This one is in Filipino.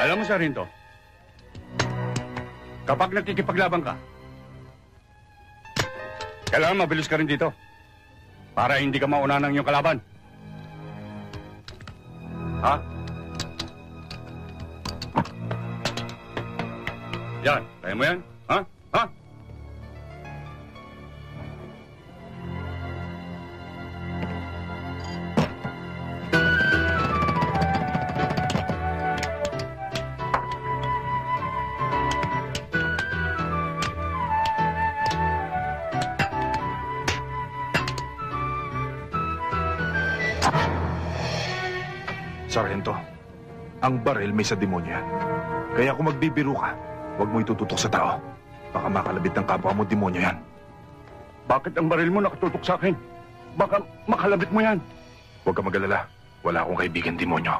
Alam mo, Sargento, kapag nakikipaglaban ka, kailangan mabilis ka rin dito para hindi ka mauna ng iyong kalaban. Ha? Yan, kaya mo yan? Ha? Ha? Sargento, ang baril may sa demonyo yan. Kaya kung magbibiro ka, huwag mo itututok sa tao. Baka makalabit ng kapwa mo demonyo yan. Bakit ang baril mo nakatutok sa akin? Baka makalabit mo yan. Huwag ka mag-alala. Wala akong kaibigan demonyo.